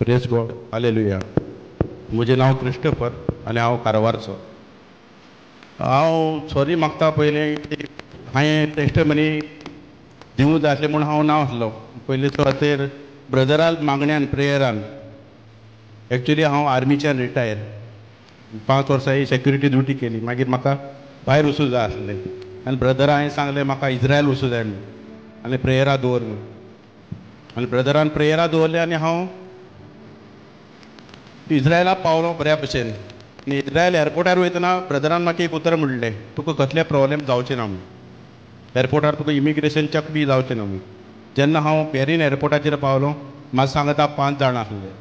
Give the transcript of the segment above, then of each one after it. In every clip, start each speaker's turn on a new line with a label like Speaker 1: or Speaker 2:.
Speaker 1: Press God, hallelujah. म्हजें नांव Christopher आनी हांव कारवारचो. हांव सॉरी मागता पयलें हांवें टेस्टमनी दिवूं जाय आसलें म्हूण हांव नासलो पयलींचो खातीर ब्रदरान मागण्यान प्रेयरान. एक्चुली हांव आर्मीच्यान रिटायर 5 वर्सां ही सेक्युरिटी ड्युटी केली. मागीर म्हाका भायर वचूं जाय आसलें आनी ब्रदरा हांवें सांगलें म्हाका इज्रायल वचूं जाय म्हणून आनी प्रेयरा दवर म्हणून. आनी ब्रदरान प्रेयरा दवरलें आनी हांव इज्रायला पावलो बऱ्या भशेन. आनी इज्रायल एअरपोर्टार वयतना ब्रदरान म्हाका एक उतर म्हणलें, तुका कसले प्रॉब्लेम जावचे ना म्हणून. एअरपोर्टार तुका इमिग्रेशन चेक बी जावचें ना म्हणून. जेन्ना हांव पेरीन एअरपोर्टाचेर पावलो म्हाका सांगता 5 जाणां आसले.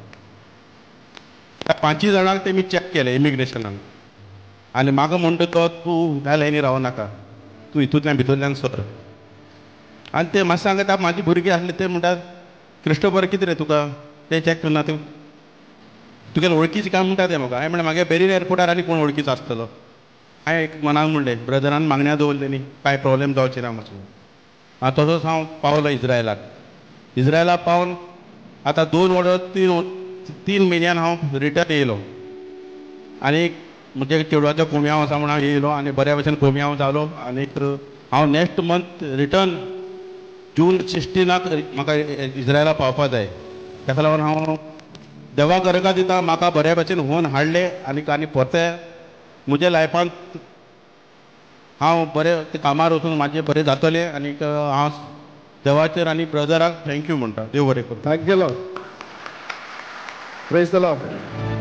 Speaker 1: त्या 5 जाणांक तेमी चॅक केलें इमिग्रेशनान आनी म्हाका म्हणटा तो तूं ह्या लायनी रावं नाका, तूं हितूंतल्यान भितरल्यान सर. आनी ते म्हाका सांगता म्हाजी भुरगीं आसले ते म्हणटात क्रिस्टोफर कितें रे तुका ते चॅक करना तूं तुगेलें वळखीचें काय म्हणटा तें म्हाका. हांवें म्हणलें म्हागे पेरीन एअरपोर्टार आनी कोण वळखीचो आसतलो. हांवें एक मनाक म्हणलें ब्रदरान मागण्या दवरलें न्ही कांय प्रॉब्लेम जावचें ना मातसो. तसोच हांव पावलो इज्रायलाक. इज्रायलाक पावन आतां 2 वर्स 3 म्हयन्यान हांव रिटर्न येयलो. आनी म्हजे चेडवाचो कोमयाव आसा म्हूण हांव येयलो आनी बऱ्या भशेन कोमयाव जालो. आनीक हांव नेक्स्ट मंथ रिटर्न जून 16 म्हाका इज्रायला पावपा जाय. ताका लागून हांव देवाक घरका दिता म्हाका बऱ्या भशेन व्हरून हाडलें आनी परतें म्हज्या लायफान हांव बरें कामार वचून म्हाजें बरें जातलें. आनीक हांव देवाचेर आनी ब्रदराक थँक्यू म्हणटा. देव बरें करूं.
Speaker 2: Thank you Lord. Praise the Lord.